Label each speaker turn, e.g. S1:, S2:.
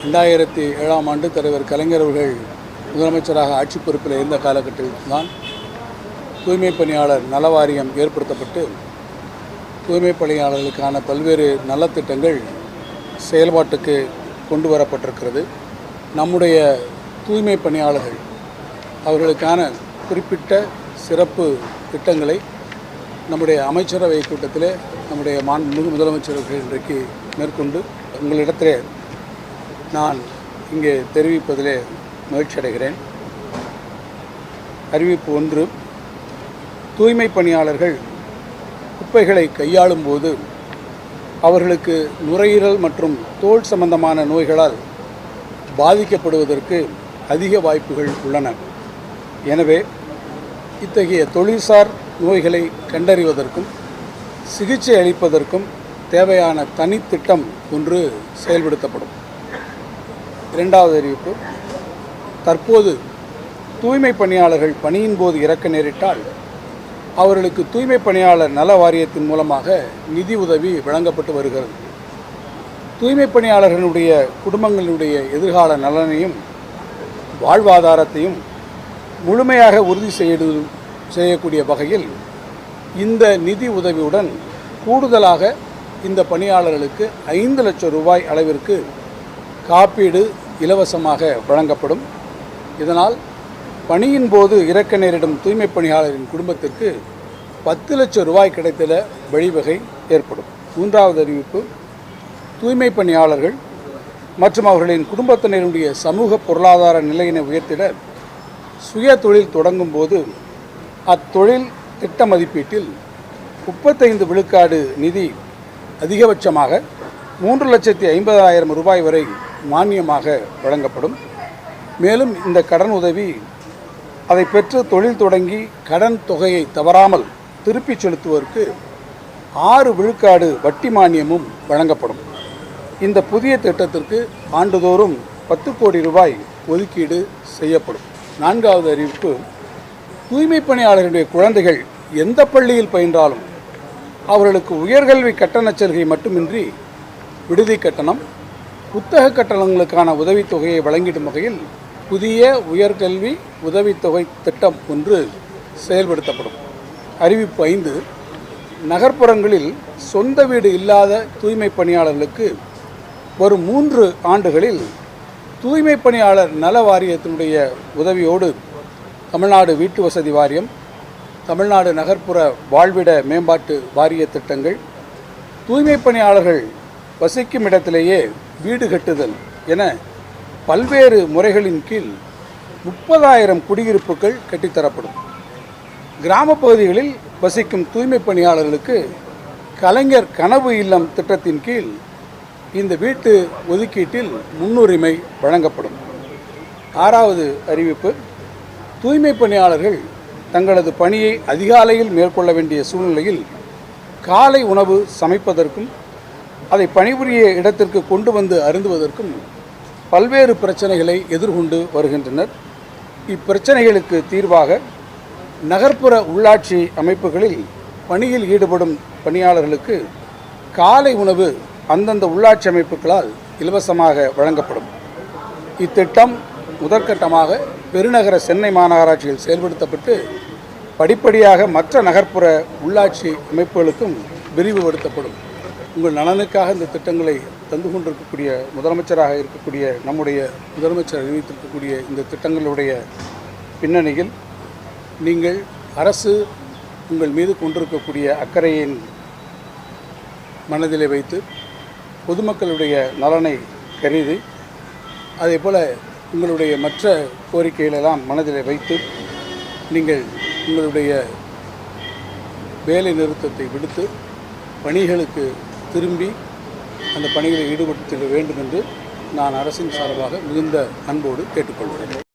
S1: 2007ஆம் ஆண்டு தலைவர் கலைஞர் அவர்கள் முதலமைச்சராக ஆட்சி பொறுப்பில் இருந்த காலகட்டத்தில் தான் தூய்மை பணியாளர் நல வாரியம் ஏற்படுத்தப்பட்டு தூய்மை பணியாளர்களுக்கான பல்வேறு நலத்திட்டங்கள் செயல்பாட்டுக்கு கொண்டு வரப்பட்டிருக்கிறது. நம்முடைய தூய்மை பணியாளர்கள் அவர்களுக்கான குறிப்பிட்ட சிறப்பு திட்டங்களை நம்முடைய அமைச்சரவை கூட்டத்தில் நம்முடைய மாண்புமிகு முதலமைச்சர்கள் இன்றைக்கு மேற்கொண்டு உங்களிடத்திலே நான் இங்கே தெரிவிப்பதிலே மகிழ்ச்சி அடைகிறேன். அறிவிப்பு 1. தூய்மை பணியாளர்கள் குப்பைகளை கையாளும் போது அவர்களுக்கு நுரையீரல் மற்றும் தோல் சம்பந்தமான நோய்களால் பாதிக்கப்படுவதற்கு அதிக வாய்ப்புகள் உள்ளன. எனவே இத்தகைய தொழில்சார் நோய்களை கண்டறிவதற்கும் சிகிச்சை அளிப்பதற்கும் தேவையான தனித்திட்டம் ஒன்று செயல்படுத்தப்படும். 2வது அறிவிப்பு, தற்போது தூய்மை பணியாளர்கள் பணியின் போது இறக்க நேரிட்டால் அவர்களுக்கு தூய்மை பணியாளர் நல வாரியத்தின் மூலமாக நிதி உதவி வழங்கப்பட்டு வருகிறது. தூய்மை பணியாளர்களுடைய குடும்பங்களுடைய எதிர்கால நலனையும் வாழ்வாதாரத்தையும் முழுமையாக உறுதி செய்யக்கூடிய வகையில் இந்த நிதி உதவியுடன் கூடுதலாக இந்த பணியாளர்களுக்கு 5 லட்சம் ரூபாய் அளவிற்கு காப்பீடு இலவசமாக வழங்கப்படும். இதனால் பணியின் போது இறக்க நேரிடும் தூய்மை பணியாளரின் குடும்பத்திற்கு 10 லட்சம் ரூபாய் கிடைத்திட வழிவகை ஏற்படும். 3வது அறிவிப்பு, தூய்மை பணியாளர்கள் மற்றும் அவர்களின் குடும்பத்தினருடைய சமூக பொருளாதார நிலையினை உயர்த்திட சுய தொழில் தொடங்கும் போது அத்தொழில் திட்ட மதிப்பீட்டில் 35 விழுக்காடு நிதி அதிகபட்சமாக 3,50,000 ரூபாய் வரை மானியமாக வழங்கப்படும். மேலும் இந்த கடன் உதவி அதை பெற்று தொழில் தொடங்கி கடன் தொகையை தவறாமல் திருப்பிச் செலுத்துவதற்கு 6 விழுக்காடு வட்டி மானியமும் வழங்கப்படும். இந்த புதிய திட்டத்திற்கு ஆண்டுதோறும் 10 கோடி ரூபாய் ஒதுக்கீடு செய்யப்படும். 4வது அறிவிப்பு, தூய்மை பணியாளர்களுடைய குழந்தைகள் எந்த பள்ளியில் பயின்றாலும் அவர்களுக்கு உயர்கல்வி கட்டணச் சலுகை மட்டுமின்றி விடுதி கட்டணம், புத்தக கட்டணங்களுக்கான உதவித்தொகையை வழங்கிடும் வகையில் புதிய உயர்கல்வி உதவித்தொகை திட்டம் ஒன்று செயல்படுத்தப்படும். அறிவிப்பு 5, நகர்ப்புறங்களில் சொந்த வீடு இல்லாத தூய்மை பணியாளர்களுக்கு வரும் 3 ஆண்டுகளில் தூய்மை பணியாளர் நல வாரியத்தினுடைய உதவியோடு தமிழ்நாடு வீட்டு வசதி வாரியம், தமிழ்நாடு நகர்ப்புற வாழ்விட மேம்பாட்டு வாரிய திட்டங்கள், தூய்மை பணியாளர்கள் வசிக்கும் இடத்திலேயே வீடு கட்டுதல் என பல்வேறு முறைகளின் கீழ் 30,000 குடியிருப்புகள் கட்டித்தரப்படும். கிராம பகுதிகளில் வசிக்கும் தூய்மை பணியாளர்களுக்கு கலைஞர் கனவு இல்லம் திட்டத்தின் கீழ் இந்த வீட்டு ஒதுக்கீட்டில் முன்னுரிமை வழங்கப்படும். 6வது அறிவிப்பு, தூய்மை பணியாளர்கள் தங்களது பணியை அதிகாலையில் மேற்கொள்ள வேண்டிய சூழ்நிலையில் காலை உணவு சமைப்பதற்கும் அதை பணிபுரிய இடத்திற்கு கொண்டு வந்து அருந்துவதற்கும் பல்வேறு பிரச்சனைகளை எதிர்கொண்டு வருகின்றனர். இப்பிரச்சனைகளுக்கு தீர்வாக நகர்ப்புற உள்ளாட்சி அமைப்புகளில் பணியில் ஈடுபடும் பணியாளர்களுக்கு காலை உணவு அந்தந்த உள்ளாட்சி அமைப்புகளால் இலவசமாக வழங்கப்படும். இத்திட்டம் முதற்கட்டமாக பெருநகர சென்னை மாநகராட்சியில் செயல்படுத்தப்பட்டு படிப்படியாக மற்ற நகர்ப்புற உள்ளாட்சி அமைப்புகளுக்கும் விரிவுபடுத்தப்படும். உங்கள் நலனுக்காக இந்த திட்டங்களை தந்து கொண்டிருக்கக்கூடிய முதலமைச்சராக இருக்கக்கூடிய நம்முடைய முதலமைச்சர் அறிவித்திருக்கக்கூடிய இந்த திட்டங்களுடைய பின்னணியில் நீங்கள் அரசு உங்கள் மீது கொண்டிருக்கக்கூடிய அக்கறையின் மனதிலே வைத்து பொதுமக்களுடைய நலனை கருதி அதேபோல் உங்களுடைய மற்ற கோரிக்கைகளெல்லாம் மனதிலே வைத்து நீங்கள் உங்களுடைய வேலை நிறுத்தத்தை விடுத்து பணிகளுக்கு திரும்பி அந்த பணிகளில் ஈடுபடுத்த வேண்டும் என்று நான் அரசின் சார்பாக மிகுந்த அன்போடு கேட்டுக்கொள்கிறேன்.